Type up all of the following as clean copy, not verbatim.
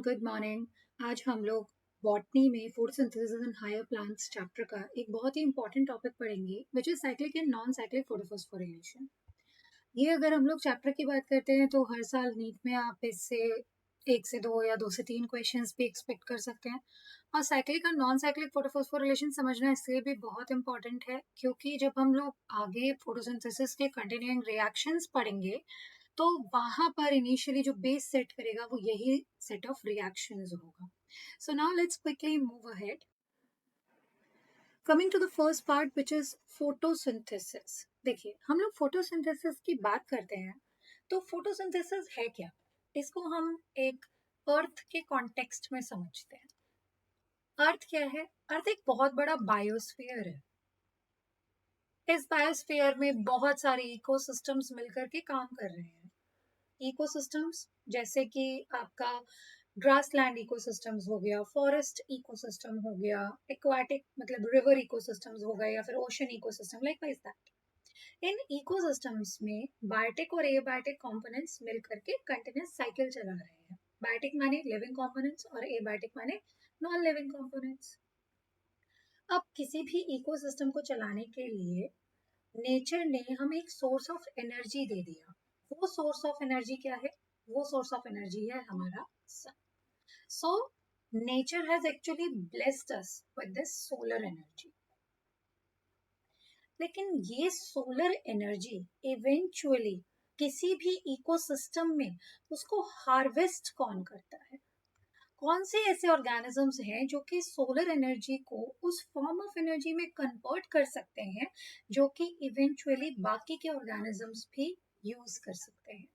Good morning. आज हम लोग बॉटनी में photosynthesis in higher plants chapter का एक बहुत ही इंपॉर्टेंट टॉपिक पढ़ेंगे which is cyclic and non cyclic photophosphorylation. ये अगर हम लोग चैप्टर की बात करते हैं तो हर साल नीट में आप इससे एक से दो या दो से तीन क्वेश्चंस भी एक्सपेक्ट कर सकते हैं। और साइक्लिक और नॉन साइक्लिक फोटोफॉस्फोरिलेशन समझना इसलिए भी बहुत इंपॉर्टेंट है क्योंकि जब हम लोग आगे फोटोसिंथेसिस के कंटिन्यूइंग रिएक्शंस पढ़ेंगे तो वहां पर इनिशियली जो बेस सेट करेगा वो यही सेट ऑफ रिएक्शंस होगा। So now let's quickly move ahead. Coming to the first part which is photosynthesis. देखिए, हम लोग फोटोसिंथेसिस की बात करते हैं तो फोटोसिंथेसिस है क्या, इसको हम एक अर्थ के कॉन्टेक्स्ट में समझते हैं। अर्थ क्या है? अर्थ एक बहुत बड़ा बायोस्फीयर है। इस बायोस्फीयर में बहुत सारे इकोसिस्टम्स मिलकर के काम कर रहे हैं। इकोसिस्टम्स जैसे कि आपका ग्रासलैंड इकोसिस्टम्स हो गया, फॉरेस्ट इकोसिस्टम हो गया, एक्वाटिक मतलब रिवर इकोसिस्टम्स हो गए या फिर ocean ecosystem, like wise that. In ecosystems में बायोटिक और एबायोटिक कंपोनेंट्स मिलकर के कंटिन्यूस साइकिल चला रहे हैं। बायोटिक माने लिविंग कंपोनेंट्स और एबायोटिक माने नॉन लिविंग कंपोनेंट्स। अब किसी भी इकोसिस्टम को चलाने के लिए नेचर ने हमें एक सोर्स ऑफ एनर्जी दे दिया। वो सोर्स ऑफ एनर्जी क्या है? वो सोर्स ऑफ एनर्जी है हमारा sun. So nature has actually blessed us with this solar energy. लेकिन ये सोलर एनर्जी इवेंचुअली किसी भी इकोसिस्टम में उसको हार्वेस्ट कौन करता है? कौन से ऐसे ऑर्गेनिजम्स हैं जो कि सोलर एनर्जी को उस फॉर्म ऑफ एनर्जी में कन्वर्ट कर सकते हैं जो कि इवेंचुअली बाकी के ऑर्गेनिजम्स भी यूज कर सकते हैं?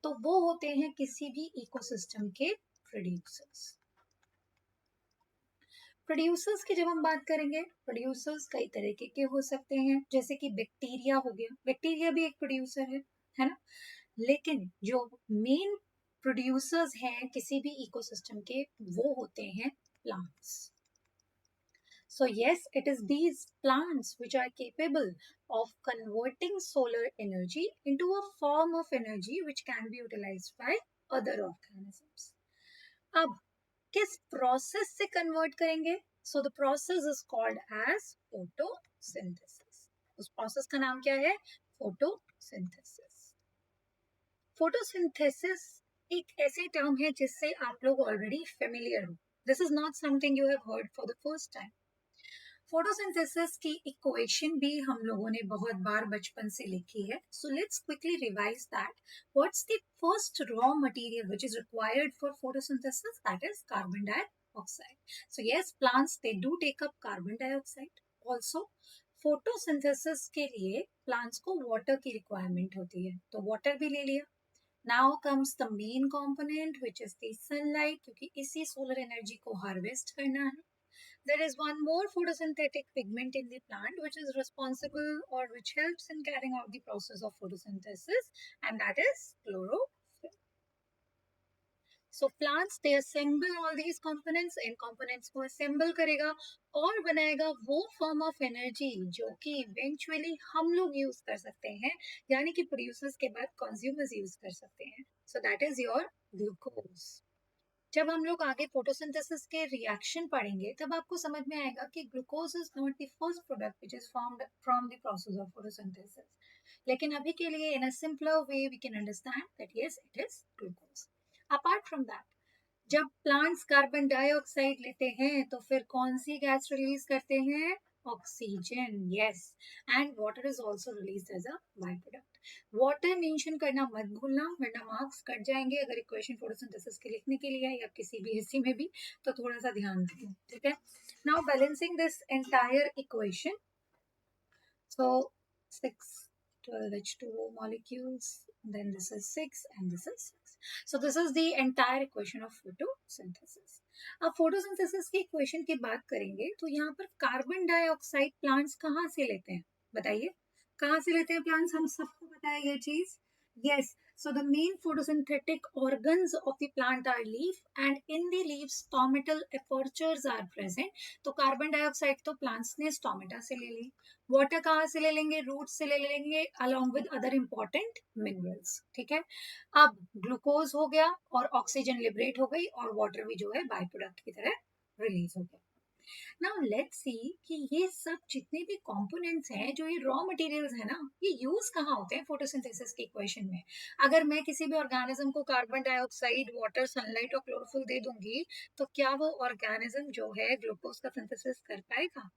तो वो होते हैं किसी भी इकोसिस्टम के प्रोड्यूसर्स। प्रोड्यूसर्स की जब हम बात करेंगे, प्रोड्यूसर्स कई तरीके के हो सकते हैं, जैसे कि बैक्टीरिया हो गया। बैक्टीरिया भी एक प्रोड्यूसर है ना? लेकिन जो मेन प्रोड्यूसर्स हैं किसी भी इकोसिस्टम के, वो होते हैं plants. So yes, it is these plants which are capable of converting solar energy into a form of energy which can be utilized by other organisms. अब किस प्रोसेस से कन्वर्ट करेंगे? So the process is called as photosynthesis. उस process का नाम क्या है? Photosynthesis. Photosynthesis एक ऐसी टर्म है जिससे आप लोग ऑलरेडी फेमिलियर हो। This is not something you have heard for the first time. Photosynthesis की इक्वेशन भी हम लोगों ने बहुत बार बचपन से लिखी है। So let's quickly revise that. What's the first raw material which is required for photosynthesis? That is carbon dioxide. So yes, plants they do take up carbon dioxide. Also photosynthesis के लिए प्लांट्स को water की requirement होती है, तो water भी ले लिया। Now comes the main component which is the sunlight, क्योंकि इसी सोलर एनर्जी को हार्वेस्ट करना है। There is one more photosynthetic pigment in the plant which is responsible or which helps in carrying out the process of photosynthesis, and that is chlorophyll. So plants they assemble all these components, in components को assemble करेगा और बनाएगा वो form of energy जो कि eventually हम लोग use कर सकते हैं, यानी कि producers के बाद consumers use कर सकते हैं। So that is your glucose. जब हम लोग आगे फोटोसिंथेसिस के रिएक्शन पढ़ेंगे तब आपको समझ में आएगा कि glucose is not the first product which is formed from the process of photosynthesis. लेकिन अभी के लिए in a simpler way we can understand that yes it is glucose. Apart from that, जब प्लांट्स कार्बन डाइऑक्साइड लेते हैं तो फिर कौन सी गैस रिलीज करते हैं? Oxygen. Yes, and water is also release as a by product. Water mention करना मत भूलना वरना मार्क्स कट जाएंगे अगर इक्वेशन फोटोसिंथेसिस के लिखने के लिए या किसी भी हिस्से में भी, तो थोड़ा सा ध्यान रखो, ठीक है? Now balancing this entire equation, so 6 12 H2O molecules, then this is 6 and this is 6. So this is the entire equation of photosynthesis. अब फोटोसिंथेसिस की इक्वेशन की बात करेंगे तो यहाँ पर कार्बन डाइऑक्साइड प्लांट्स कहाँ से लेते हैं? बताइए, कहाँ से लेते हैं प्लांट्स? हम सबको पता है ये चीज। Yes, So the main photosynthetic organs of the plant are leaf, and in the leaf stomatal apertures are present. तो कार्बन डाइऑक्साइड तो प्लांट्स ने स्टोमेटा से ले ली, वाटर कहाँ से ले लेंगे, रूट से ले लेंगे along with other important minerals. ठीक है, अब ग्लूकोज हो गया और ऑक्सीजन लिबरेट हो गई और वाटर भी जो है बाय प्रोडक्ट की तरह रिलीज हो गया. नाउ लेट्स सी कि ये सब जितने भी कंपोनेंट्स हैं, जो ये रॉ मटेरियल्स है ना, ये यूज कहाँ होते हैं फोटोसिंथेसिस के इक्वेशन में. अगर मैं किसी भी ऑर्गेनिज्म को कार्बन डाइऑक्साइड, वाटर, सनलाइट और क्लोरोफिल दे दूंगी, तो क्या वो ऑर्गेनिज्म जो है ग्लूकोज का सिंथेसिस कर पाएगा?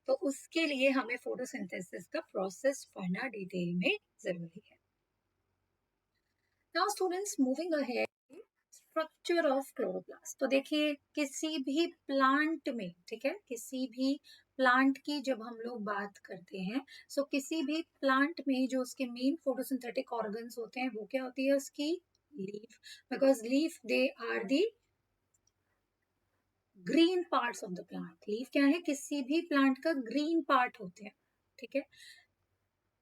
तो उसके लिए हमें फोटोसिंथेसिस का प्रोसेस पढ़ना डिटेल में जरूरी है. Now students, moving ahead, structure of chloroplast. तो देखिए, किसी भी प्लांट में, ठीक है, किसी भी प्लांट की जब हम लोग बात करते हैं, सो किसी भी प्लांट में जो उसके मेन फोटोसिंथेटिक ऑर्गन्स होते हैं, वो क्या होती है उसकी? Leaf. Because leaf they are the green parts of the plant. Leaf क्या है? किसी भी प्लांट का ग्रीन पार्ट होते हैं. ठीक है,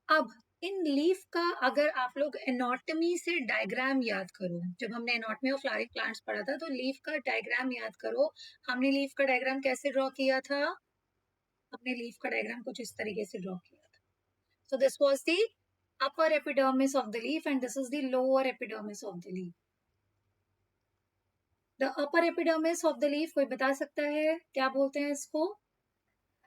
अब इन लीफ का अगर आप लोग एनाटॉमी से डायग्राम याद करो, जब हमने एनाटॉमी ऑफ फ्लावरिंग प्लांट्स पढ़ा था, तो लीफ का डायग्राम याद करो. हमने लीफ का डायग्राम कैसे ड्रॉ किया था? हमने लीफ का डायग्राम कुछ इस तरीके से ड्रॉ किया था. So this was the upper epidermis of the leaf and this is the lower epidermis of the leaf. The upper epidermis of the leaf कोई बता सकता है क्या बोलते हैं इसको?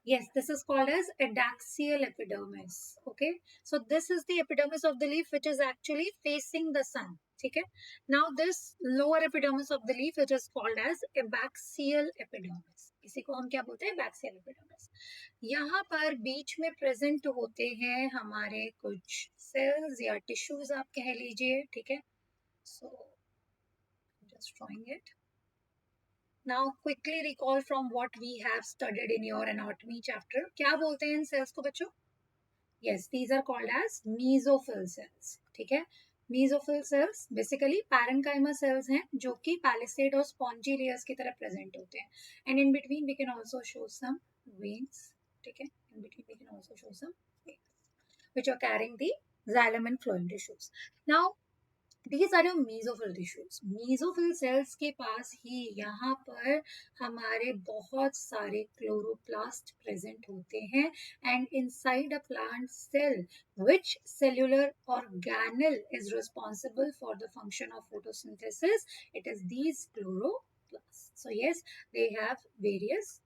Yes, this is called as adaxial epidermis. Okay, so this is the epidermis of the leaf which is actually facing the sun. ठीक है, now this lower epidermis of the leaf which is called as abaxial epidermis. इसी को हम क्या बोलते हैं? abaxial epidermis. यहाँ पर बीच में प्रेजेंट होते हैं हमारे कुछ सेल्स या टिश्यूज आप कह लीजिए. ठीक है, so just drawing it. Now quickly recall from what we have studied in your anatomy chapter. क्या बोलते हैं इन सेल्स को बच्चों? Yes, these are called as mesophyll cells. ठीक है, mesophyll cells basically parenchyma cells हैं, जो कि palisade और spongy layers की तरह present होते हैं. And in between we can also show some veins. ठीक है, in between we can also show some veins which are carrying the xylem and phloem tissues. Now These are your mesophyll tissues. Mesophyll cells के पास ही यहाँ पर हमारे बहुत सारे chloroplast present होते हैं. And inside a plant cell which cellular organelle is responsible for the function of photosynthesis? It is these chloroplasts. So yes, they have various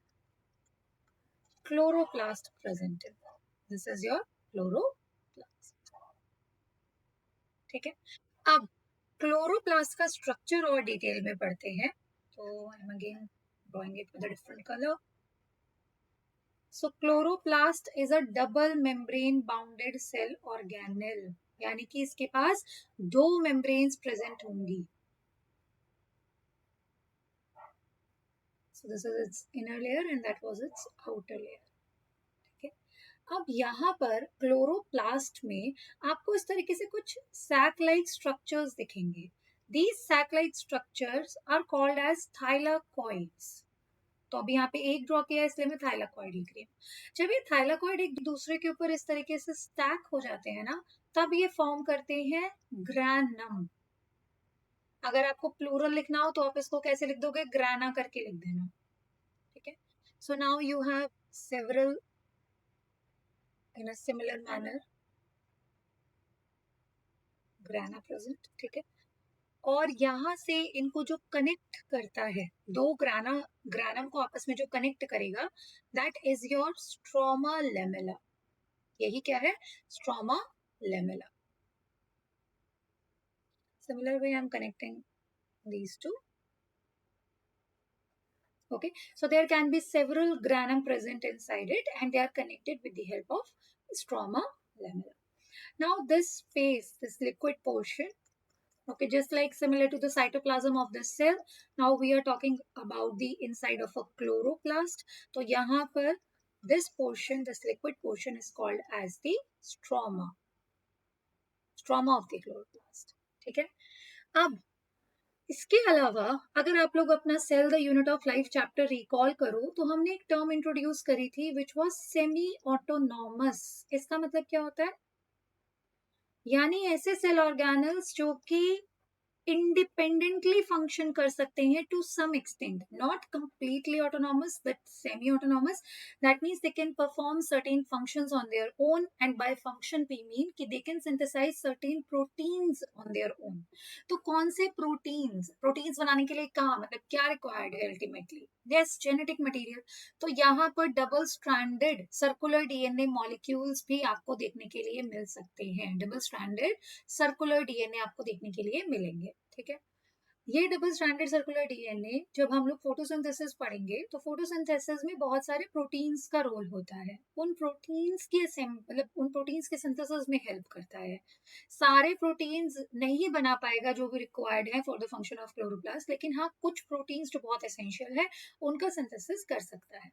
chloroplast present in them. This is your chloroplast. ठीक है, अब chloroplast का structure और detail में पढ़ते हैं. तो I am again drawing it with a different colour. So chloroplast is a double membrane bounded cell organelle, यानी कि इसके पास दो मेम्ब्रेन्स प्रेजेंट होंगी. So this is its inner layer and that was its outer layer. अब यहाँ पर chloroplast में आपको इस तरीके से कुछ सैक लाइक स्ट्रक्चर्स दिखेंगे. These sac-like structures are called as thylakoids. तो अभी यहाँ पे एक ड्रॉ किया है इसलिए मैं थाइलाकॉइड लिख रही हूँ. जब ये थाइलाकॉइड एक दूसरे के ऊपर इस तरीके से स्टैक हो जाते हैं ना, तब ये फॉर्म करते हैं ग्रैनम. अगर आपको प्लूरल लिखना हो तो आप इसको कैसे लिख दोगे? ग्राना करके लिख देना. ठीक है, so now you have several in a similar manner ग्राना present. ठीक है, और यहाँ से इनको जो कनेक्ट करता है, दो ग्रानम को आपस में जो कनेक्ट करेगा, that is your stroma lamella. यही क्या है? Stroma lamella. Similar way I'm connecting these two. Okay, so there can be several granum present inside it and they are connected with the help of stroma lamella. Now this space, this liquid portion, okay, just like similar to the cytoplasm of the cell, now we are talking about the inside of a chloroplast. तो यहाँ पर this portion, this liquid portion is called as the stroma of the chloroplast. ठीक है, अब इसके अलावा अगर आप लोग अपना cell the unit of life chapter recall करो, तो हमने एक टर्म इंट्रोड्यूस करी थी विच वाज सेमी ऑटोनॉमस. इसका मतलब क्या होता है? यानी ऐसे सेल ऑर्गेनल्स जो कि independently function कर सकते हैं to some extent, not completely autonomous but semi autonomous. That means they can perform certain functions on their own, and by function we mean कि they can synthesize certain proteins on their own. तो कौन से proteins बनाने के लिए कहाँ, मतलब क्या रिक्वायर्ड है अल्टीमेटली? Yes, genetic material. तो यहाँ पर double stranded circular DNA molecules भी आपको देखने के लिए मिल सकते हैं. डबल स्ट्रैंडेड सर्कुलर डीएनए आपको देखने के लिए मिलेंगे. ठीक है. ये डबल स्ट्रैंडेड सर्कुलर डीएनए जब हम लोग फोटोसिंथेसिस पढ़ेंगे तो फोटोसिंथेसिस में बहुत सारे प्रोटीन्स का रोल होता है. उन प्रोटीन्स के मतलब उन प्रोटीन्स के सिंथेसिस में हेल्प करता है. सारे प्रोटीन्स नहीं बना पाएगा जो भी रिक्वायर्ड है for the function of chloroplast, लेकिन हाँ कुछ प्रोटीन्स जो बहुत एसेंशियल है उनका सिंथेसिस कर सकता है.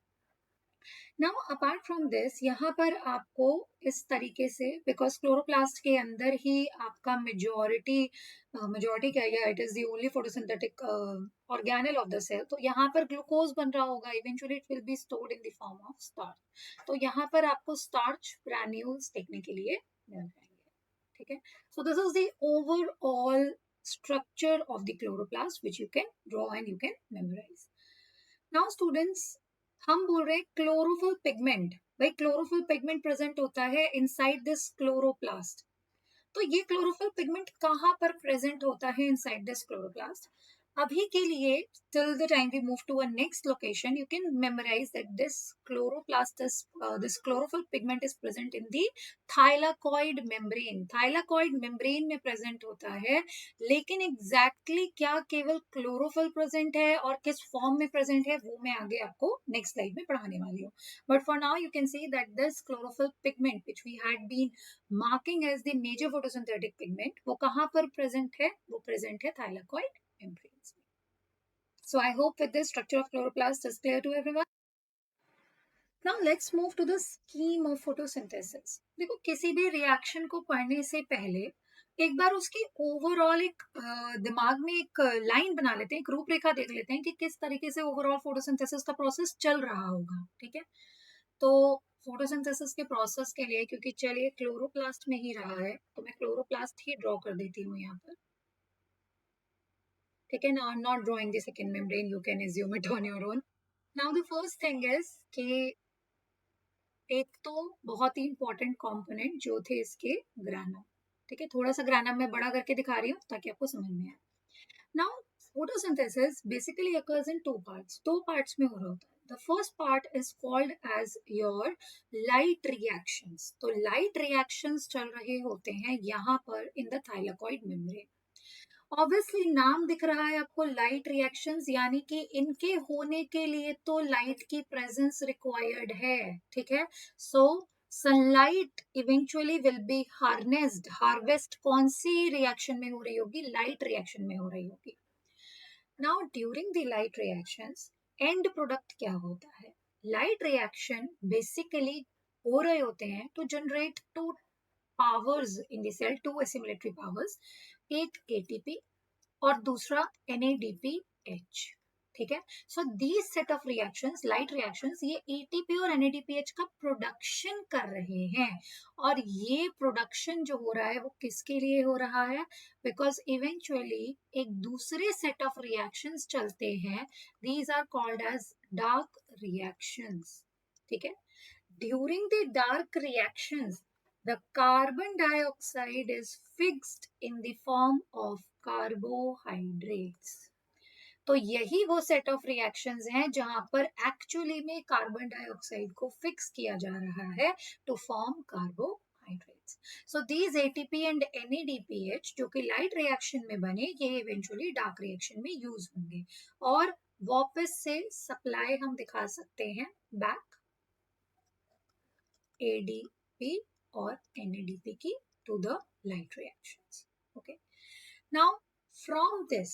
नाउ अपार्ट फ्रॉम दिस, यहाँ पर आपको इस तरीके से, बिकॉज क्लोरोप्लास्ट के अंदर ही आपका मेजोरिटी क्या है, it is the only photosynthetic organelle of the cell. तो यहाँ पर ग्लूकोज बन रहा होगा, eventually it will be stored in the form of starch. तो यहाँ पर आपको स्टार्च ग्रैन्यूल्स देखने के लिए मिल जाएंगे. ठीक है. सो this is the overall structure of the chloroplast which you can draw and you can memorize. Now students, हम बोल रहे हैं क्लोरोफिल पिगमेंट. भाई क्लोरोफिल पिगमेंट प्रेजेंट होता है इनसाइड दिस क्लोरोप्लास्ट. तो ये क्लोरोफिल पिगमेंट कहाँ पर प्रेजेंट होता है इनसाइड दिस क्लोरोप्लास्ट? अभी के लिए till the time we move to a next location, you can memorize that this chloroplast is this chlorophyll pigment is present in the thylakoid membrane. thylakoid membrane में present होता है, लेकिन exactly क्या केवल chlorophyll present है और किस form में प्रेजेंट है वो मैं आगे आपको नेक्स्ट स्लाइड में पढ़ाने वाली हूँ. But for now you can see that this chlorophyll pigment which we had been marking as the major photosynthetic pigment, वो कहाँ पर प्रेजेंट है? वो प्रेजेंट है thylakoid membranes. So I hope with this structure of chloroplast is clear to everyone. Now let's move to the scheme of photosynthesis. देखो किसी भी reaction को पढ़ने से पहले एक बार उसकी ओवरऑल एक दिमाग में एक लाइन बना लेते हैं, एक रूपरेखा देख लेते हैं कि किस तरीके से ओवरऑल फोटोसिंथेसिस का प्रोसेस चल रहा होगा. ठीक है. तो फोटोसिंथेसिस के प्रोसेस के लिए, क्योंकि चलिए क्लोरोप्लास्ट में ही रहा है तो मैं क्लोरोप्लास्ट ही ड्रॉ कर देती हूँ यहाँ पर. ठीक है ना. I am not drawing the second membrane, you can assume it on your own. Now the first thing is कि एक तो बहुत ही इंपॉर्टेंट कंपोनेंट जो थे इसके ग्रानम. ठीक है. थोड़ा सा ग्रानम मैं बड़ा करके दिखा रही हूँ ताकि आपको समझ में आए. Now photosynthesis basically occurs in two parts. दो parts में हो रहा होता है. The first part is called as your light reactions. तो light reactions चल रहे होते हैं यहाँ पर in the thylakoid membrane. Obviously नाम दिख रहा है आपको लाइट रिएक्शंस, यानी कि इनके होने के लिए तो लाइट की प्रेजेंस रिक्वायर्ड है. ठीक है. So sunlight eventually will be harnessed. Harvest कौन सी रिएक्शन में हो रही होगी? लाइट रिएक्शन में हो रही होगी. Now during the light reactions and product क्या होता है? लाइट रिएक्शन बेसिकली हो रहे होते हैं to generate two powers in the cell, two assimilatory powers. एक एटीपी और दूसरा NADPH. ठीक है. So these set of reactions, light reactions, ये ATP और NADPH का प्रोडक्शन कर रहे हैं. और ये प्रोडक्शन जो हो रहा है वो किसके लिए हो रहा है? बिकॉज इवेंचुअली एक दूसरे सेट ऑफ रिएक्शंस चलते हैं. These are called as dark reactions. ठीक है. During the dark reactions the carbon dioxide is fixed in the form of carbohydrates. तो यही वो सेट ऑफ रिएक्शंस हैं जहां पर एक्चुअली में कार्बन डाइऑक्साइड को फिक्स किया जा रहा है to form carbohydrates. So these ATP and NADPH जो कि लाइट रिएक्शन में बने, ये इवेंचुअली डार्क रिएक्शन में यूज होंगे. और वापस से सप्लाई हम दिखा सकते हैं बैक ADP और NADP की to the light reactions. Okay. Now from this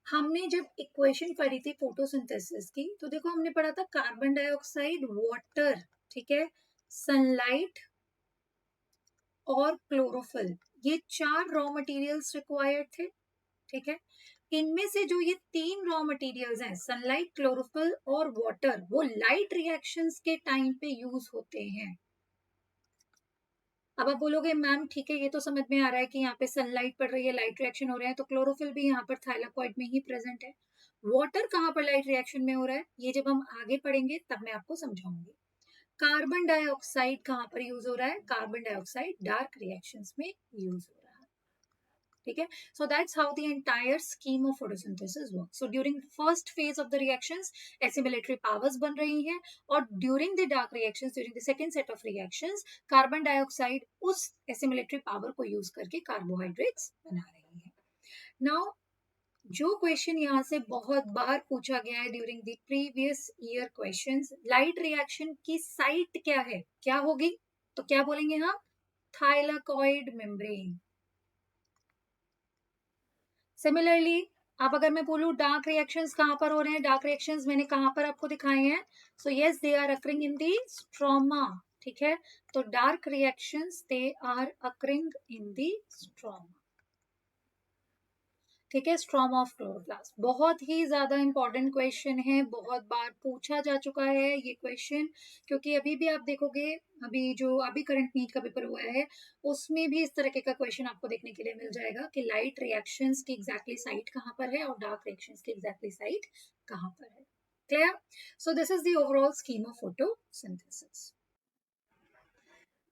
हमने जब इक्वेशन पढ़ी थी फोटोसिंथेसिस की, तो देखो हमने पढ़ा था कार्बन डाइऑक्साइड, वाटर, ठीक है, सनलाइट और क्लोरोफिल, ये 4 रॉ मटेरियल्स रिक्वायर्ड थे. ठीक है. इनमें से जो ये 3 रॉ मटेरियल्स हैं, सनलाइट, क्लोरोफिल और वाटर, वो लाइट रिएक्शंस के टाइम पे यूज होते हैं. अब आप बोलोगे मैम ठीक है, ये तो समझ में आ रहा है कि यहाँ पे सनलाइट पड़ रही है, लाइट रिएक्शन हो रहे हैं, तो क्लोरोफिल भी यहाँ पर थाइलाकॉइड में ही प्रेजेंट है। वाटर कहाँ पर लाइट रिएक्शन में हो रहा है, ये जब हम आगे पढ़ेंगे तब मैं आपको समझाऊंगी। कार्बन डाइऑक्साइड कहाँ पर यूज हो रहा है, कार्बन डाइऑक्साइड डार्क रिएक्शंस में यूज हो रहा है। ठीक है, so that's how the entire scheme of photosynthesis works. So during the first phase of the reactions assimilatory powers बन रही हैं, और during the dark reactions, during the second set of reactions, carbon dioxide उस assimilatory power को use करके carbohydrates बना रही है। नाउ जो क्वेश्चन यहाँ से बहुत बार पूछा गया है during the previous year questions, light reaction की साइट क्या है, क्या होगी, तो क्या बोलेंगे हम, थाइलाकॉइड मेम्ब्रेन। सिमिलरली अब अगर मैं बोलूं डार्क रिएक्शंस कहां पर हो रहे हैं, डार्क रिएक्शंस मैंने कहां पर आपको दिखाए हैं, so yes they are occurring in the stroma. ठीक है, तो dark reactions they are occurring in the stroma. ठीक है, स्ट्रोमा ऑफ क्लोरोप्लास्ट बहुत ही ज्यादा इंपॉर्टेंट क्वेश्चन है, बहुत बार पूछा जा चुका है ये क्वेश्चन, क्योंकि अभी भी आप देखोगे, अभी जो अभी करंट नीट का पेपर हुआ है उसमें भी इस तरह का क्वेश्चन आपको देखने के लिए मिल जाएगा कि लाइट रिएक्शंस की एग्जैक्टली साइट कहाँ पर है और डार्क रिएक्शंस की एग्जैक्टली साइट कहाँ पर है। Clear, so this is the overall scheme of photosynthesis.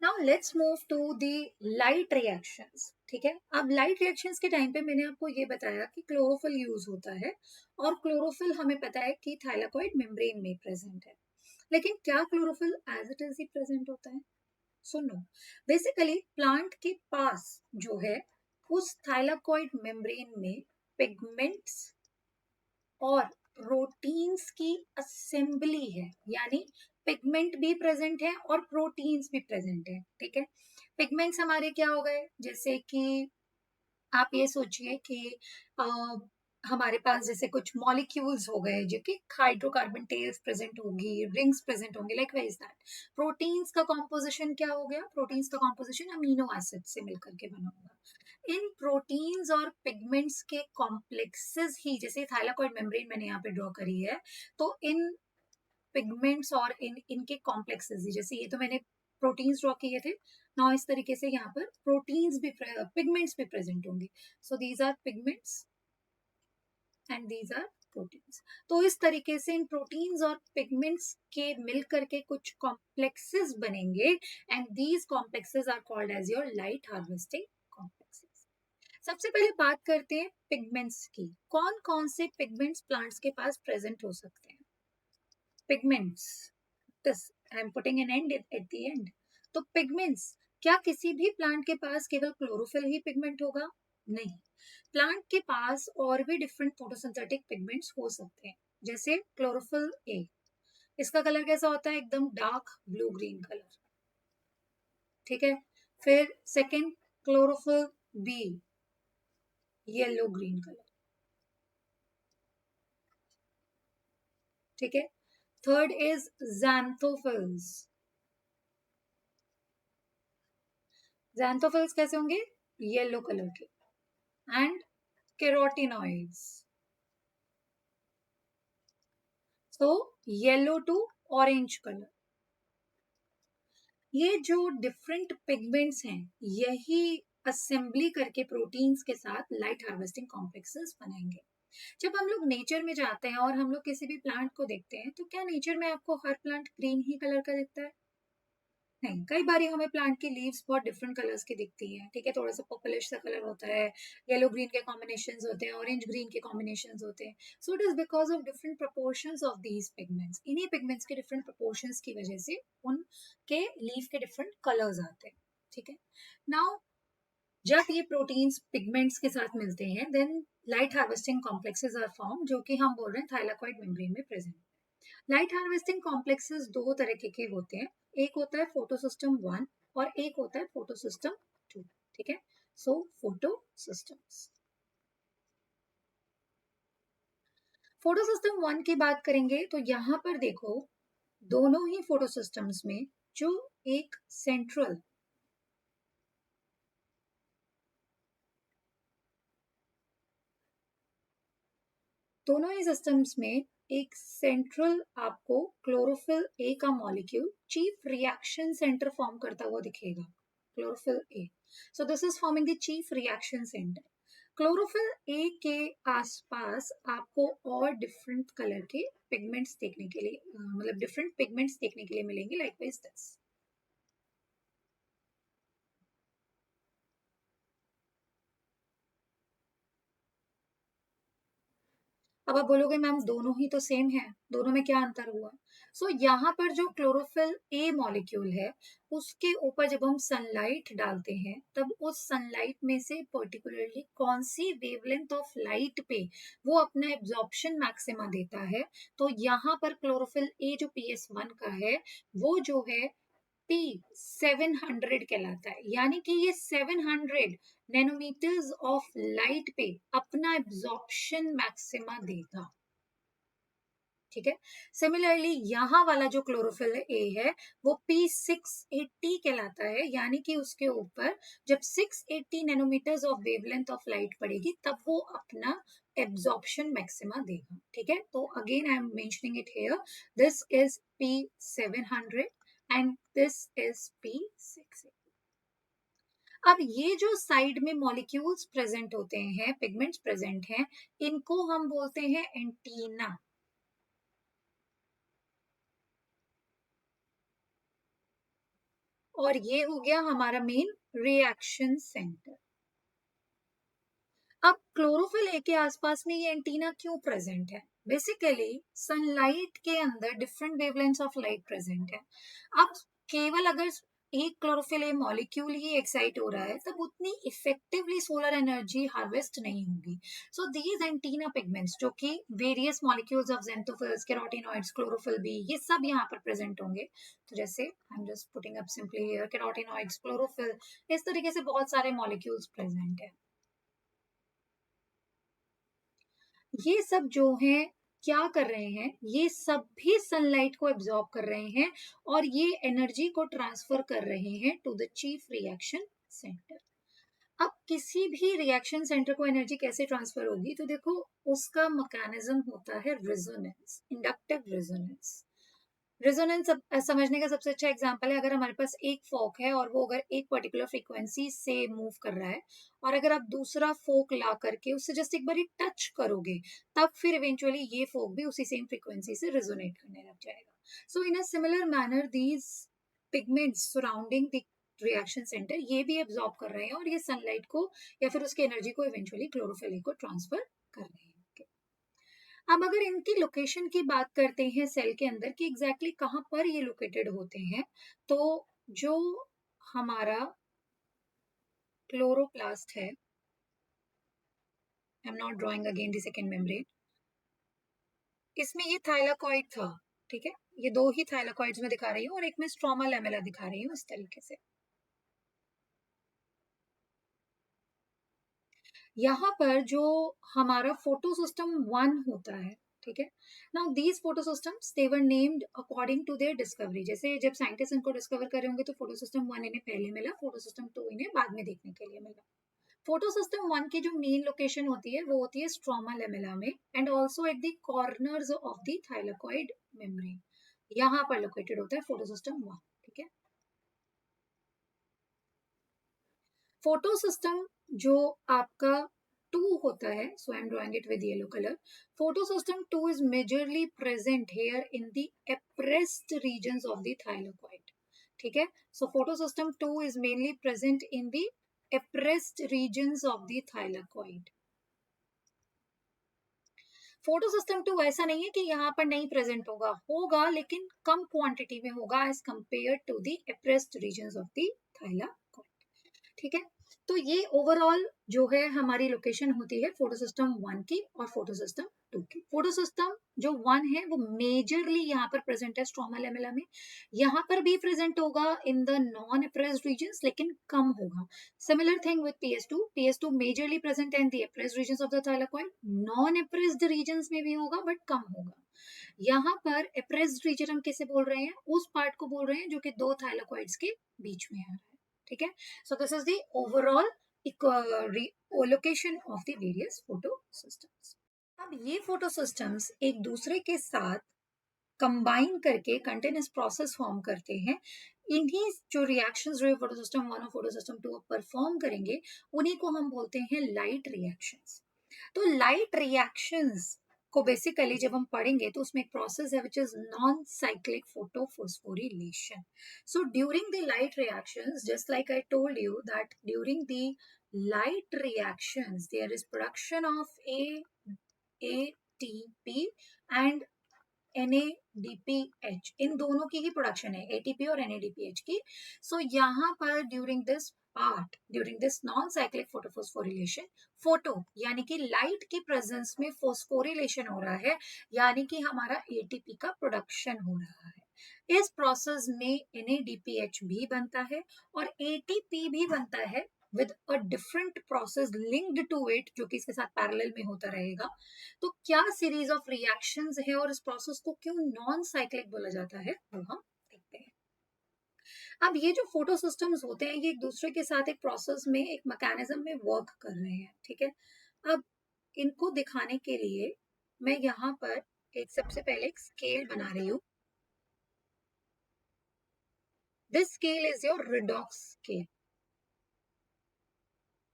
Now let's move to the light reactions. ठीक है, अब लाइट रिएक्शंस के टाइम पे मैंने आपको ये बताया कि क्लोरोफिल यूज होता है, और क्लोरोफिल हमें पता है कि थाइलाकॉइड मेम्ब्रेन में प्रेजेंट है, लेकिन क्या क्लोरोफिल एज इट इज ही प्रेजेंट होता है, सुनो। बेसिकली प्लांट के पास जो है उस थाइलाकॉइड मेम्ब्रेन में पिगमेंट्स और प्रोटीन्स की असेंबली है, यानी पिगमेंट भी प्रेजेंट है और प्रोटीन्स भी प्रेजेंट है। ठीक है, पिगमेंट्स हमारे क्या हो गए, जैसे कि आप ये सोचिए कि अ, हमारे पास जैसे कुछ मॉलिक्यूल्स हो गए जो कि हाइड्रोकार्बन टेल्स प्रेजेंट होगी, रिंग्स प्रेजेंट होंगे, लाइक वाइज दैट। प्रोटीन्स का कॉम्पोजिशन क्या हो गया, प्रोटीन्स का कॉम्पोजिशन अमीनो एसिड से मिलकर के बना होगा। इन प्रोटीन्स और पिगमेंट्स के कॉम्प्लेक्सेस ही, जैसे थाइलाकॉइड मेम्ब्रेन मैंने यहाँ पे ड्रॉ करी है, तो इन पिगमेंट्स और इनके कॉम्प्लेक्सेस ही, जैसे ये तो मैंने प्रोटीन्स ड्रॉ किए थे ना, इस तरीके से यहाँ पर प्रोटीन्स भी पिगमेंट्स भी प्रेजेंट होंगे। So these are pigments and these are proteins. तो इस तरीके से इन प्रोटीन्स और पिगमेंट्स के मिलकर के कुछ कॉम्प्लेक्सेस बनेंगे, and these complexes are called as your light harvesting complexes. सबसे पहले बात करते हैं पिगमेंट्स की, कौन कौन से पिगमेंट्स प्लांट्स के पास प्रेजेंट हो सकते हैं। Pigments, this I am putting an end at the end. तो पिगमेंट्स, क्या किसी भी प्लांट के पास केवल क्लोरोफिल ही पिगमेंट होगा, नहीं, प्लांट के पास और भी डिफरेंट फोटोसिंथेटिक पिगमेंट्स हो सकते हैं। जैसे क्लोरोफिल ए, इसका कलर कैसा होता है, एकदम डार्क ब्लू ग्रीन कलर। ठीक है, फिर second chlorophyll B, yellow green colour. ठीक है, थर्ड इज xanthophyls। xanthophyls कैसे होंगे, येलो कलर के। And carotenoids, so yellow to orange colour. ये जो डिफरेंट पिगमेंट्स हैं, यही असेंबली करके प्रोटीन्स के साथ लाइट हार्वेस्टिंग कॉम्प्लेक्सेस बनाएंगे। जब हम लोग नेचर में जाते हैं और हम लोग किसी भी प्लांट को देखते हैं, तो क्या नेचर में आपको हर प्लांट ग्रीन ही कलर का दिखता है, नहीं, कई बार हमें प्लांट की लीव्स बहुत डिफरेंट कलर्स की दिखती हैं। ठीक है, थोड़ा सा पर्पलिश सा कलर होता है, येलो ग्रीन के कॉम्बिनेशंस होते हैं, ऑरेंज ग्रीन के कॉम्बिनेशंस होते हैं। So it is because of different proportions of these pigments, इन्हीं पिगमेंट्स के डिफरेंट प्रोपोर्शंस की वजह से उनके लीव के डिफरेंट कलर्स आते हैं। ठीक है, नाउ जब ये प्रोटीन्स पिगमेंट्स के साथ मिलते हैं, then light harvesting complexes are form, जो कि हम बोल रहे हैं थाइलाकॉइड मेम्ब्रेन में प्रेजेंट। लाइट हार्वेस्टिंग कॉम्प्लेक्सेस दो तरह के होते हैं, एक होता है फोटोसिस्टम 1 और एक होता है फोटोसिस्टम 2। ठीक है, सो फोटोसिस्टम्स, फोटोसिस्टम 1 की बात करेंगे तो यहां पर देखो, दोनों ही फोटोसिस्टम्स में जो एक सेंट्रल, दोनों ही सिस्टम्स में एक सेंट्रल आपको क्लोरोफिल ए का molecule chief reaction centre form करता हुआ दिखेगा। Chlorophyll A. So this is forming the chief reaction centre. Chlorophyll A के आसपास आपको और डिफरेंट कलर के पिगमेंट्स देखने के लिए मतलब डिफरेंट पिगमेंट्स देखने के लिए मिलेंगे, लाइक वाइज दिस. अब आप बोलोगे मैम दोनों ही तो सेम है, दोनों में क्या अंतर हुआ? सो यहाँ पर जो क्लोरोफिल ए मॉलिक्यूल है उसके ऊपर जब हम सनलाइट डालते हैं तब उस सनलाइट में से पर्टिकुलरली कौन सी वेवलेंथ ऑफ लाइट पे वो अपना एब्जॉर्प्शन मैक्सिमा देता है, तो यहाँ पर क्लोरोफिल ए जो PS1 का है वो जो है P700 कहलाता है. यानी कि ये 700 नैनोमीटर्स ऑफ लाइट पे अपना एब्जॉर्प्शन मैक्सिमा देगा. ठीक है. सिमिलरली यहाँ वाला जो क्लोरोफिल ए है वो P680 कहलाता है. यानी कि उसके ऊपर जब 680 nanometres of wavelength of light पड़ेगी तब वो अपना एब्जॉर्प्शन मैक्सिमा देगा. ठीक है. तो again I am mentioning it here, this is P700 and this is P680. अब ये जो साइड में मॉलिक्यूल्स प्रेजेंट होते हैं, पिगमेंट्स प्रेजेंट हैं, इनको हम बोलते हैं एंटीना. और ये हो गया हमारा मेन रिएक्शन सेंटर. अब क्लोरोफिल ए के आसपास में ये एंटीना क्यों प्रेजेंट है? बेसिकली सनलाइट के अंदर different wavelengths of light present है. अब केवल अगर एक chlorophyll A molecule he excite हो रहा है तब उतनी इफेक्टिवली सोलर एनर्जी हार्वेस्ट नहीं होगी. सो दीज एंटीना पिगमेंट्स जो कि various molecules of xanthophylls, carotenoids, chlorophyll B, ये सब यहाँ पर प्रेजेंट होंगे. तो जैसे I am just putting up simply here carotenoids, chlorophyll, इस तरीके से बहुत सारे मॉलिक्यूल्स प्रेजेंट है. ये सब जो है क्या कर रहे हैं, ये सब भी सनलाइट को एब्जॉर्ब कर रहे हैं और ये एनर्जी को ट्रांसफर कर रहे हैं to the chief reaction centre. अब किसी भी रिएक्शन सेंटर को एनर्जी कैसे ट्रांसफर होगी, तो देखो उसका मैकेनिज्म होता है रेजोनेंस, इंडक्टिव रेजोनेंस. रेजोनेंस समझने का सबसे अच्छा एग्जांपल है, अगर हमारे पास एक फोक है और वो अगर एक पर्टिकुलर फ्रीक्वेंसी से मूव कर रहा है और अगर आप दूसरा फोक ला करके उससे जस्ट एक बार टच करोगे तब फिर इवेंचुअली ये फोक भी उसी सेम फ्रीक्वेंसी से रेजोनेट करने लग जाएगा. So in a similar manner these pigments surrounding the reaction centre ये भी एब्जॉर्ब कर रहे हैं और ये सनलाइट को या फिर उसकी एनर्जी को इवेंचुअली क्लोरोफिल को ट्रांसफर कर रहे हैं. अब अगर इनकी लोकेशन की बात करते हैं सेल के अंदर कि एग्जैक्टली कहाँ पर ये लोकेटेड होते हैं, तो जो हमारा क्लोरोप्लास्ट है, I am not drawing again the second membrane, इसमें ये थाइलाकॉइड था. ठीक है. ये दो ही थाइलाकॉइड्स में दिखा रही हूँ और एक में स्ट्रोमा लैमेला दिखा रही हूँ इस तरीके से. यहाँ पर जो हमारा फोटोसिस्टम 1 होता है, ठीक है. Now these photosystems they were named according to their discovery. जैसे जब साइंटिस्ट इनको डिस्कवर करे होंगे तो फोटोसिस्टम 1 इन्हें पहले मिला, फोटोसिस्टम 2 इन्हें बाद में देखने के लिए मिला. फोटोसिस्टम 1 की जो मेन लोकेशन होती है वो होती है स्ट्रोमा लेमेला में and also at the corners of the thylakoid membrane. यहाँ पर लोकेटेड होता है फोटोसिस्टम 1. ठीक है. फोटोसिस्टम जो आपका 2 होता है, so I am drawing it with yellow colour. Photosystem 2 is majorly present here in the appressed regions of the thylakoid. ठीक है. So photosystem 2 is mainly present in the appressed regions of the thylakoid. Photosystem 2 ऐसा नहीं है कि यहाँ पर नहीं present होगा, होगा लेकिन कम क्वांटिटी में होगा as compare to the appressed regions of the thylakoid. ठीक है. तो ये ओवरऑल जो है हमारी लोकेशन होती है फोटोसिस्टम 1 की और फोटोसिस्टम 2 की. फोटोसिस्टम जो 1 है वो मेजरली यहाँ पर प्रेजेंट है स्ट्रोमा लेमेला में. यहाँ पर भी प्रेजेंट होगा in the non appressed regions लेकिन कम होगा. Similar thing with PS2 majorly present in the appressed regions of the thylakoid. Non appressed regions में भी होगा बट कम होगा. यहाँ पर एप्रेस्ड रीजन हम किसे बोल रहे हैं, उस पार्ट को बोल रहे हैं जो कि दो थाइलाकॉइड्स के बीच में आ रहा है. ठीक है. सो this is the overall location of the various photo systems. अब ये फोटो सिस्टम्स एक दूसरे के साथ कंबाइन करके कंटिन्यूस प्रोसेस फॉर्म करते हैं. इन्हीं जो रिएक्शंस जो फोटोसिस्टम 1 और फोटोसिस्टम 2 परफॉर्म करेंगे, उन्हीं को हम बोलते हैं लाइट रिएक्शंस। तो लाइट रिएक्शंस को बेसिकली जब हम पढ़ेंगे तो उसमें एक प्रोसेस है which is non cyclic photophosphorylation. So during the light reactions, just like I told you that during the light reactions there is production of ATP and NADPH. इन दोनों की ही प्रोडक्शन है, ATP और NADPH की. सो यहाँ पर during this non cyclic photophosphorylation, photo यानी कि light की प्रेजेंस में फोस्फोरिलेशन हो रहा है, यानी कि हमारा ATP का प्रोडक्शन हो रहा है. इस प्रोसेस में NADPH भी बनता है और ATP भी बनता है with a different process linked to it, जो कि इसके साथ पैरेलल में होता रहेगा. तो क्या सीरीज ऑफ रिएक्शंस है और इस प्रोसेस को क्यों नॉन साइक्लिक बोला जाता है, वो हम देखते हैं. अब ये जो फोटो सिस्टम्स होते हैं, ये एक दूसरे के साथ एक प्रोसेस में, एक मैकेनिज्म में वर्क कर रहे हैं, ठीक है. अब इनको दिखाने के लिए मैं यहाँ पर एक सबसे पहले एक स्केल बना रही हूँ. This scale is your redox scale,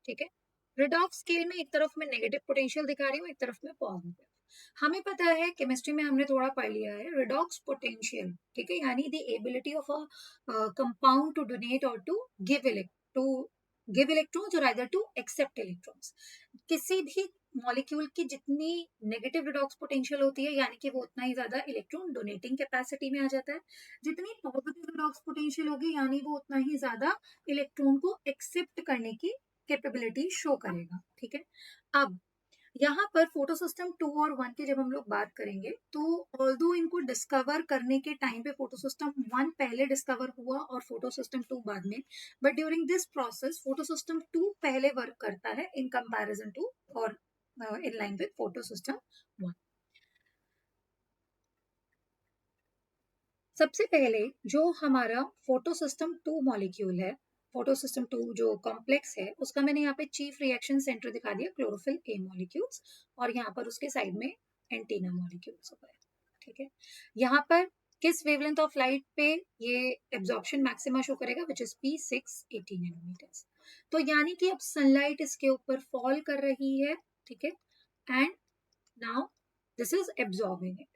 ठीक है. रिडॉक्स स्केल में एक तरफ मैं नेगेटिव पोटेंशियल दिखा रही हूँ, एक तरफ में पॉजिटिव. हमें पता है केमिस्ट्री में हमने थोड़ा पढ़ लिया है रिडॉक्स पोटेंशियल, ठीक है, यानी the ability of a compound to donate और टू गिव इलेक्ट्रॉन्स और आइदर टू एक्सेप्ट इलेक्ट्रॉन्स. किसी भी मॉलिक्यूल की जितनी नेगेटिव रिडॉक्स पोटेंशियल होती है, यानी कि वो उतना ही ज्यादा इलेक्ट्रॉन डोनेटिंग कैपेसिटी में आ जाता है. जितनी पॉजिटिव रिडॉक्स पोटेंशियल होगी, यानी वो उतना ही ज्यादा इलेक्ट्रॉन को एक्सेप्ट करने की कैपेबिलिटी शो करेगा, ठीक है. अब यहाँ पर फोटो सिस्टम 2 और 1 की जब हम लोग बात करेंगे, तो ऑल्दो इनको डिस्कवर करने के टाइम पे फोटो सिस्टम 1 पहले डिस्कवर हुआ और फोटो सिस्टम 2 बाद में, but during this process photo system 2 पहले वर्क करता है इन कंपैरिजन टू और in line with photo system 1. सबसे पहले जो हमारा फोटो सिस्टम 2 मॉलिक्यूल है, फोटो सिस्टम 2 जो कॉम्प्लेक्स है, उसका मैंने यहाँ पे चीफ रिएक्शन सेंटर दिखा दिया, क्लोरोफिल ए मॉलिक्यूल्स, और यहाँ पर उसके साइड में एंटीना मॉलिक्यूल्स हो गए, ठीक है. यहाँ पर किस वेवलेंथ ऑफ लाइट पे ये एब्जॉर्प्शन मैक्सिमा शो करेगा, विच इज P680 नैनोमीटर्स. तो यानी कि अब सनलाइट इसके ऊपर फॉल कर रही है, ठीक है, and now this is absorbing it.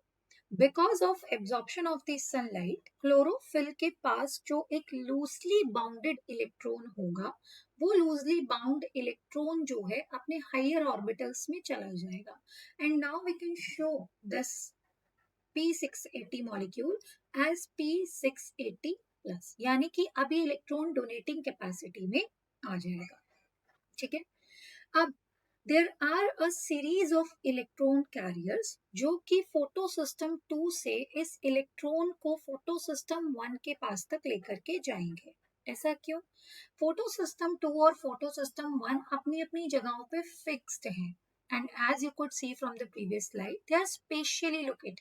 Because of absorption of the sunlight, chlorophyll के पास जो एक लूजली बाउंडेड इलेक्ट्रॉन होगा, वो लूजली बाउंड इलेक्ट्रॉन जो है अपने हायर ऑर्बिटल्स में चला जाएगा. And now we can show this P680 molecule as P680 plus, यानी कि अभी इलेक्ट्रॉन डोनेटिंग कैपेसिटी में आ जाएगा, ठीक है. अब there are a series of electron carriers जो कि फोटो सिस्टम 2 से इस इलेक्ट्रॉन को फोटो सिस्टम 1 के पास तक लेकर के जाएंगे. ऐसा क्यों? फोटो सिस्टम 2 और फोटो सिस्टम 1 अपनी अपनी जगहों पे फिक्स्ड हैं, and as you could see from the previous slide, they are specially located,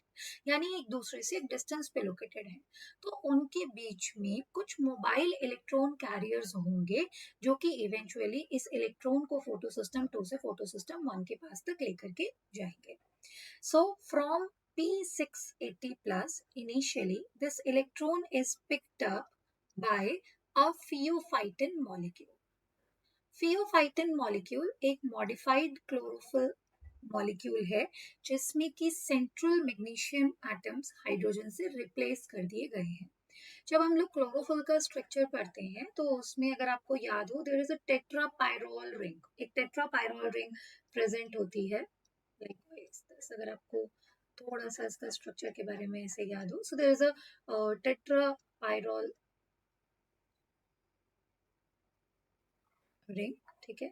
यानी एक दूसरे से एक डिस्टेंस पे लोकेटेड है. तो उनके बीच में कुछ मोबाइल इलेक्ट्रॉन कैरियर्स होंगे जो कि इवेंचुअली इस इलेक्ट्रॉन को फोटो सिस्टम 2 से फोटो सिस्टम 1 के पास तक लेकर के जाएंगे. So from P680 plus, initially this electron is picked up by a pheophytin molecule. Pheophytin molecule एक मॉडिफाइड क्लोरोफिल मॉलिक्यूल है, जिसमें कि सेंट्रल मैग्नीशियम एटम्स हाइड्रोजन से रिप्लेस कर दिए गए हैं. जब हम लोग क्लोरोफिल का स्ट्रक्चर पढ़ते हैं, तो उसमें अगर आपको याद हो, there is a tetrapyrrole ring, एक टेट्रापायरोल रिंग प्रेजेंट होती है लाइक दिस. अगर आपको थोड़ा सा इसका स्ट्रक्चर के बारे में ऐसे याद हो, so there is a tetrapyrrole ring, ठीक है.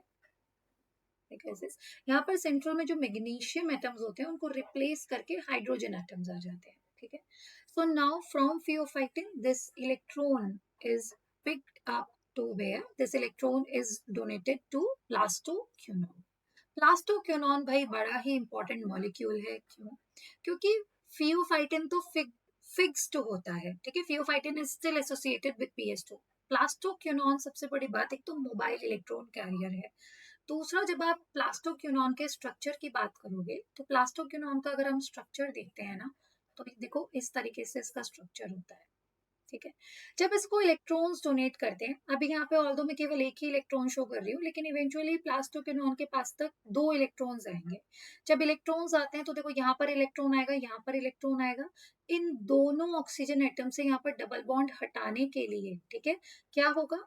यहाँ पर सेंट्रल में जो मैग्नीशियम एटम्स होते हैं, उनको रिप्लेस करके हाइड्रोजन एटम्स आ जाते हैं, ठीक है. So now from pheophytin this electron is picked up to where, this electron is donated to plastoquinone. Plastoquinone भाई बड़ा ही इंपॉर्टेंट मॉलिक्यूल है. क्यों? क्योंकि फियोफाइटिन तो फिक्स्ड होता है, ठीक है. Pheophytin is still associated with PS2. Plastoquinone सबसे बड़ी बात, एक तो मोबाइल इलेक्ट्रॉन कैरियर है. दूसरा, जब आप प्लास्टोक्यूनॉन के स्ट्रक्चर की बात करोगे, तो प्लास्टोक्यूनॉन का अगर हम स्ट्रक्चर देखते हैं ना, तो देखो इस तरीके से इसका स्ट्रक्चर होता है, ठीक है। जब इसको इलेक्ट्रॉन्स डोनेट करते हैं, अभी यहाँ पे ऑल्दो मैं केवल एक ही इलेक्ट्रॉन शो कर रही हूँ, लेकिन इवेंचुअली प्लास्टोक्विनोन के पास तक 2 इलेक्ट्रॉन्स आएंगे। जब इलेक्ट्रॉन्स आते हैं तो देखो यहाँ पर इलेक्ट्रॉन आएगा, यहाँ पर इलेक्ट्रॉन आएगा। इन दोनों ऑक्सीजन एटम से यहाँ पर डबल बॉन्ड हटाने के लिए, ठीक है, क्या होगा,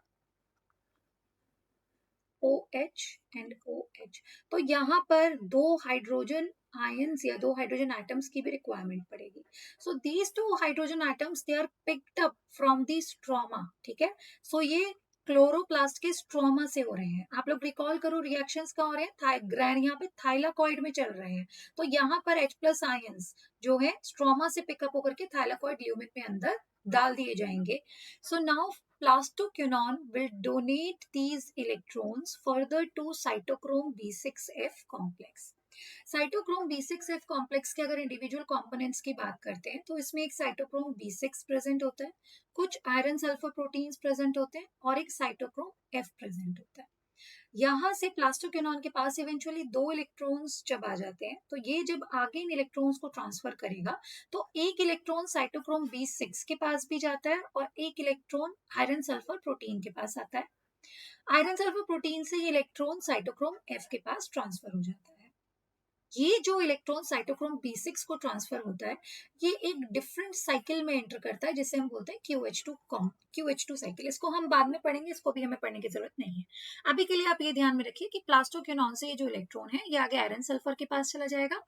OH एंड OH। तो यहाँ पर 2 हाइड्रोजन आयंस या 2 हाइड्रोजन एटम्स की भी रिक्वायरमेंट पड़ेगी। So these 2 hydrogen atoms they are picked up from the stroma, ठीक है। सो ये क्लोरोप्लास्ट के स्ट्रोमा से हो रहे हैं। आप लोग रिकॉल करो रिएक्शंस का हो रहे हैं, ग्रैंड यहाँ पे थाइलाकॉइड में चल रहे हैं। तो यहाँ पर H प्लस आयंस जो है स्ट्रोमा से पिकअप होकर के थाइलाकॉइड ल्यूमेन में अंदर डाल दिए जाएंगे। So now plastoquinone will donate these electrons further to cytochrome B6F complex. Cytochrome B6F complex के अगर इंडिविजुअल कंपोनेंट्स की बात करते हैं तो इसमें एक साइटोक्रोम B6 प्रेजेंट होता है, कुछ आयरन सल्फर प्रोटीन्स प्रेजेंट होते हैं और एक साइटोक्रोम F प्रेजेंट होता है। यहाँ से प्लास्टोक्विनोन के पास इवेंचुअली 2 इलेक्ट्रॉन्स जब आ जाते हैं तो ये जब आगे इन इलेक्ट्रॉन्स को ट्रांसफर करेगा तो एक इलेक्ट्रॉन साइटोक्रोम B6 के पास भी जाता है और एक इलेक्ट्रॉन आयरन सल्फर प्रोटीन के पास आता है। आयरन सल्फर प्रोटीन से ये इलेक्ट्रॉन साइटोक्रोम F के पास ट्रांसफर हो जाता है। ये जो इलेक्ट्रॉन साइटोक्रोम B6 को ट्रांसफर होता है, ये एक डिफरेंट साइकिल में एंटर करता है जिसे हम बोलते हैं QH2 साइकिल। इसको हम बाद में पढ़ेंगे, इसको भी हमें पढ़ने की जरूरत नहीं है। अभी के लिए आप ये ध्यान में रखिए कि प्लास्टोक्विनोन से ये जो इलेक्ट्रॉन है ये आगे आयरन सल्फर के पास चला जाएगा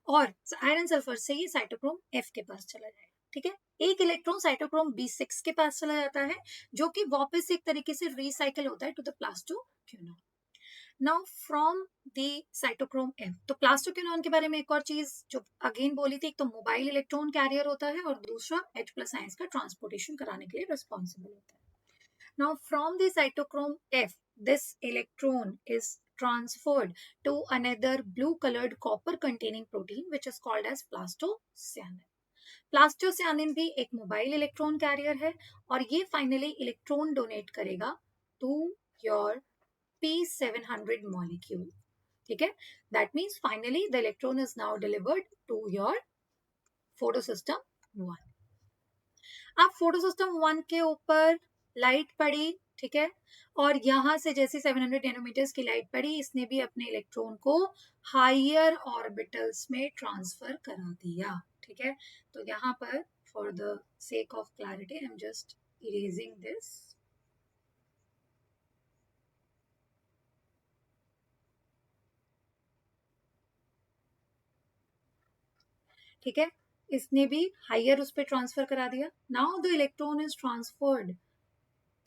और आयरन सल्फर से ये साइटोक्रोम F के पास चला जाएगा, ठीक है। एक इलेक्ट्रॉन साइटोक्रोम B6 के पास चला जाता है जो कि वापस एक तरीके से रिसाइकिल होता है to the plastoquinone. Now from the cytochrome F, तो प्लास्टोक्विनोन के बारे में एक और चीज जो अगेन बोली थी, एक तो मोबाइल इलेक्ट्रॉन कैरियर होता है और दूसरा H प्लस आयंस का ट्रांसपोर्टेशन कराने के लिए रिस्पॉन्सिबल होता है। Now from the cytochrome F, this electron is transferred to another blue colored copper containing protein which is called as plastocyanin. प्लास्टोसियानिन भी एक मोबाइल इलेक्ट्रॉन कैरियर है और ये फाइनली इलेक्ट्रॉन डोनेट करेगा टू योर P700 molecule, ठीक है। That means finally the electron is now delivered to your photosystem 1. अब photosystem 1 के ऊपर लाइट पड़ी, ठीक है, और यहाँ से जैसे 700 नैनोमीटर्स की लाइट पड़ी, इसने भी अपने इलेक्ट्रॉन को हायर ऑर्बिटल्स में ट्रांसफर करा दिया, ठीक है। तो यहाँ पर for the sake of clarity I am just erasing this, ठीक है। इसने भी हायर उस पर ट्रांसफर करा दिया। Now the electron is transferred,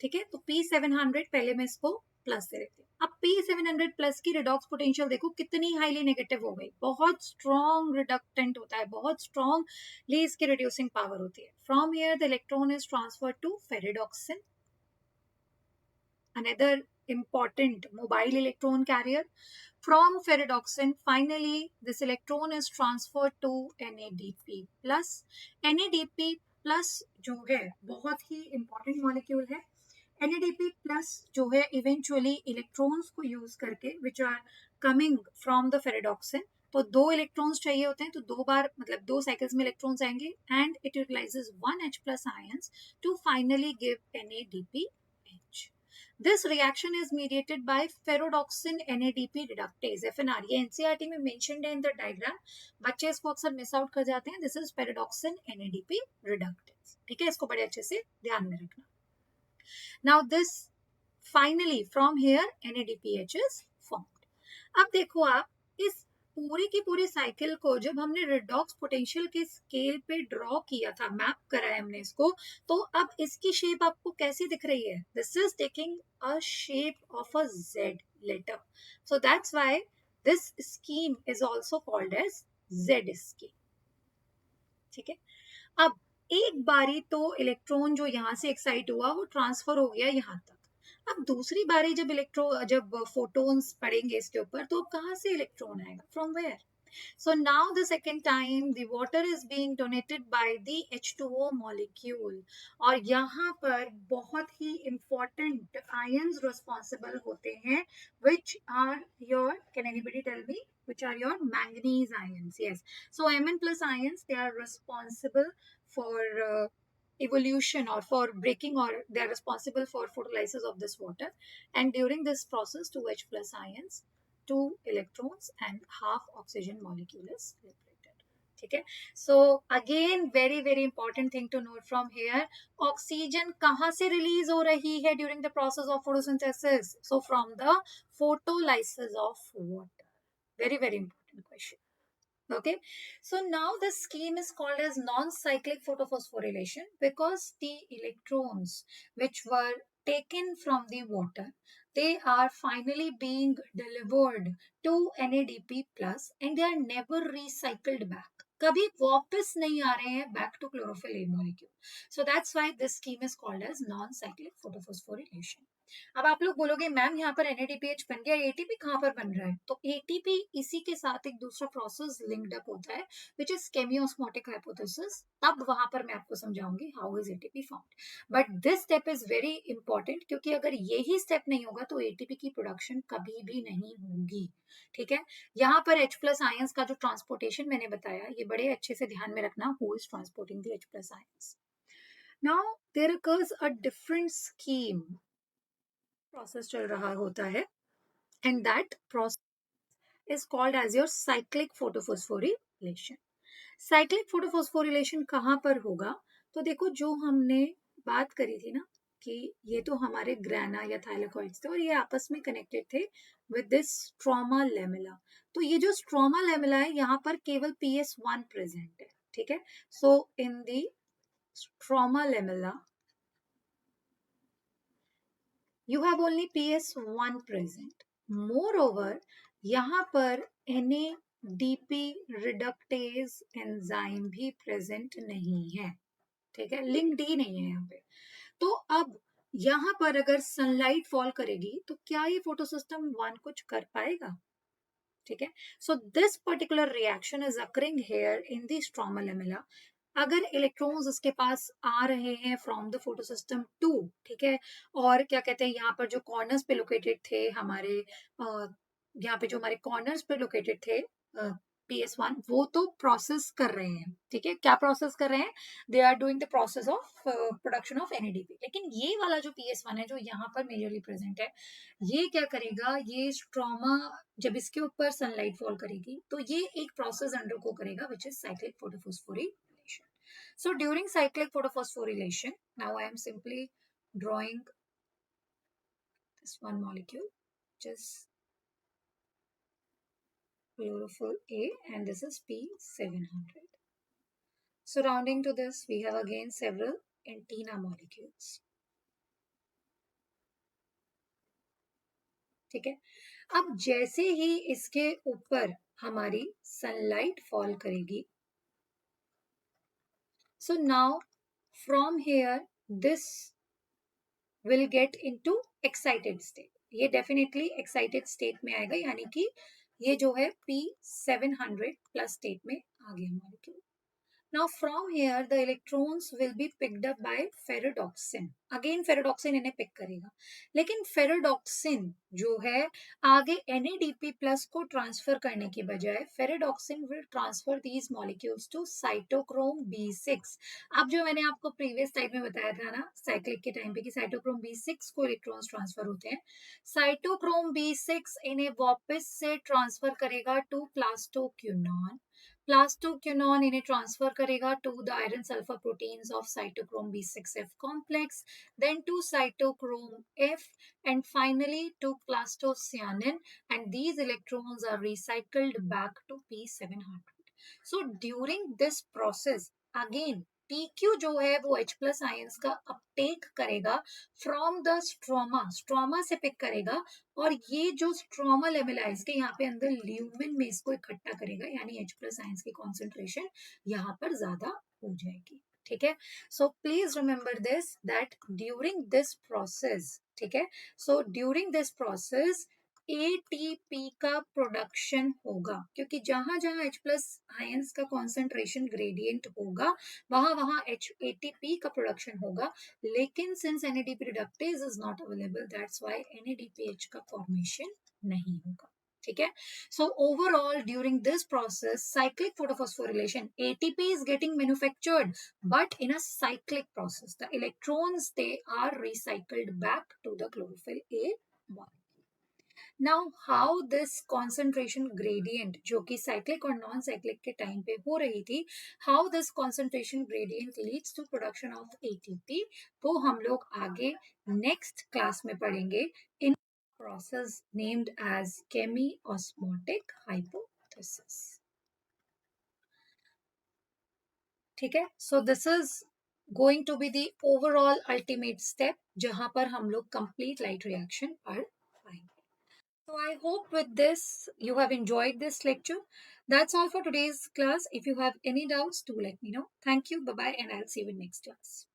ठीक है। तो P700 पहले मैं इसको प्लस दे देती हूँ। अब P700 प्लस की रिडॉक्स पोटेंशियल देखो कितनी हाईली नेगेटिव हो गई, बहुत स्ट्रॉन्ग रिडक्टेंट होता है, बहुत स्ट्रॉन्गली इसकी रिड्यूसिंग पावर होती है। From here the electron is transferred to ferredoxin, another important mobile electron carrier. From ferredoxin, finally this electron is transferred to NADP plus. NADP plus जो है बहुत ही important molecule है। NADP plus जो है eventually electrons को use करके which are coming from the ferredoxin, तो 2 electrons चाहिए होते हैं, तो 2 बार मतलब 2 साइकिल्स में इलेक्ट्रॉन्स आएंगे and it utilises 1 H plus ions to finally give NADPH. This reaction is mediated by ferredoxin NADP reductase FNR. ये NCERT में mentioned है in the diagram, बच्चे इसको अक्सर मिस आउट कर जाते हैं। This is ferredoxin NADP reductase, ठीक है, इसको बड़े अच्छे से ध्यान में रखना। Now this finally from here NADPH is formed. अब देखो आप इस पूरी की पूरी साइकिल को जब हमने रिडॉक्स पोटेंशियल के स्केल पे ड्रॉ किया था, मैप करा है हमने इसको, तो अब इसकी शेप आपको कैसी दिख रही है? This is taking a shape of a Z letter, so that's why this scheme is also called as Z scheme, ठीक है। अब एक बारी तो इलेक्ट्रॉन जो यहाँ से एक्साइट हुआ वो ट्रांसफर हो गया यहाँ तक। अब दूसरी बारी जब फोटोन्स पड़ेंगे इसके ऊपर तो अब कहाँ से इलेक्ट्रॉन आएगा? From where? So now the second time the water is being donated by the H2O molecule और यहाँ पर बहुत ही important ions responsible होते हैं which are your, can anybody tell me which are your manganese ions? Yes, so Mn plus ions, they are responsible for evolution or for breaking, or they are responsible for photolysis of this water. And during this process, two H plus ions, two electrons and half oxygen molecule is liberated. Okay, so again very very important thing to note from here, oxygen kahan se release ho rahi hai during the process of photosynthesis? So from the photolysis of water. Very very important question. Okay, so now the scheme is called as non-cyclic photophosphorylation because the electrons which were taken from the water, they are finally being delivered to NADP plus and they are never recycled back. कभी वापस नहीं आ रहे हैं back to chlorophyll A molecule. So that's why this scheme is called as non-cyclic photophosphorylation. अब आप लोग बोलोगे ma'am यहाँ पर NADPH बन गया, ATP कहाँ पर बन रहा है? तो ATP इसी के साथ एक दूसरा प्रोसेस लिंक्ड अप होता है विच इज केमियोस्मोटिक हाइपोथेसिस, तब वहां पर मैं आपको समझाऊंगी how is ATP found. But this step is very important क्योंकि अगर यही स्टेप नहीं होगा तो ATP की प्रोडक्शन कभी भी नहीं होगी. ठीक है, यहाँ पर H प्लस आयंस का जो ट्रांसपोर्टेशन मैंने बताया ये बड़े अच्छे से ध्यान में रखना, who is transporting the H plus ions. Now there occurs a different scheme, process चल रहा होता है and that process is called as your cyclic photophosphorylation. Cyclic photophosphorylation कहाँ पर होगा? तो देखो जो हमने बात करी थी ना कि ये तो हमारे ग्राना या थाइलाकॉइड्स थे और ये आपस में कनेक्टेड थे विद दिस स्ट्रोमा लेमेला. तो ये जो स्ट्रोमा लेमेला है यहाँ पर केवल PS1 प्रेजेंट है. ठीक है, so in the stroma lamella you have only PS1 present. Moreover, यहाँ पर NADP reductase एंजाइम भी प्रेजेंट नहीं है. ठीक है, लिंक्ड ही नहीं है यहाँ पे. तो अब यहाँ पर अगर सनलाइट फॉल करेगी तो क्या ये फोटोसिस्टम 1 कुछ कर पाएगा? ठीक है, so this particular reaction is occurring here in the stroma lamella. अगर इलेक्ट्रॉन्स इसके पास आ रहे हैं फ्रॉम द फोटोसिस्टम 2, ठीक है, और क्या कहते हैं यहाँ पर जो कॉर्नर्स पे लोकेटेड थे हमारे, यहाँ पे जो हमारे कॉर्नर्स पे लोकेटेड थे PS1, वो तो प्रोसेस कर रहे हैं. ठीक है, क्या प्रोसेस कर रहे हैं? They are doing the process of production of NADP. लेकिन ये वाला जो PS1 है जो यहाँ पर मेजरली प्रेजेंट है, ये क्या करेगा? ये स्ट्रोमा जब इसके ऊपर सनलाइट फॉल करेगी तो ये एक प्रोसेस अंडर को करेगा विच is cyclic photophosphorylation. So during cyclic photophosphorylation, now I am simply drawing this one molecule, which is chlorophyll A, and this is P700. Surrounding to this, we have again several antenna molecules. ठीक है, अब जैसे ही इसके ऊपर हमारी sunlight fall करेगी, so now from here this will get into excited state. ये definitely excited state में आएगा, यानी कि ये जो है P700 plus state में आ गया molecule. Now from here the electrons will be picked up by ferredoxin. Again ferredoxin इन्हें pick करेगा, लेकिन ferredoxin जो है आगे NADP plus को transfer करने की बजाय ferredoxin will transfer these molecules to cytochrome B6. अब जो मैंने आपको previous टाइप में बताया था ना cyclic के टाइम पे कि cytochrome B6 को electrons transfer होते हैं, cytochrome B6 इन्हें वापस से transfer करेगा to plastoquinone. Plastoquinone इन्हें ट्रांसफर करेगा to the iron sulfur proteins of cytochrome B6F complex, then to cytochrome F, and finally to plastocyanin, and these electrons are recycled back to P700. So during this process again PQ जो है वो H plus ions का Uptake करेगा from the stroma, stroma से pick करेगा, और ये जो स्ट्रोमा लेवल है इसके यहाँ पे अंदर ल्यूमिन में इसको इकट्ठा करेगा, यानी H प्लस आयंस की कॉन्सेंट्रेशन यहाँ पर ज्यादा हो जाएगी. ठीक है, so please remember this that during this process, ठीक है, so during this process ATP का प्रोडक्शन होगा, क्योंकि जहां जहां H प्लस आयंस का कॉन्सेंट्रेशन ग्रेडियंट होगा वहां वहां ATP का प्रोडक्शन होगा, लेकिन since NADP reductase is not available that's why NADPH का फॉर्मेशन नहीं होगा. ठीक है. So overall during this process cyclic photophosphorylation, ATP is getting manufactured but in a cyclic process. The electrons, they are recycled back to the chlorophyll A1. Now how this concentration gradient जो कि cyclic और non cyclic के time पे हो रही थी, how this concentration gradient leads to production of ATP, वो हम लोग आगे next class में पढ़ेंगे in process named as chemiosmotic hypothesis. ठीक है. So this is going to be the overall ultimate step जहां पर हम लोग complete light reaction पढ़ पाएंगे. So I hope with this you have enjoyed this lecture. That's all for today's class. If you have any doubts, do let me know. Thank you. Bye bye, and I'll see you in next class.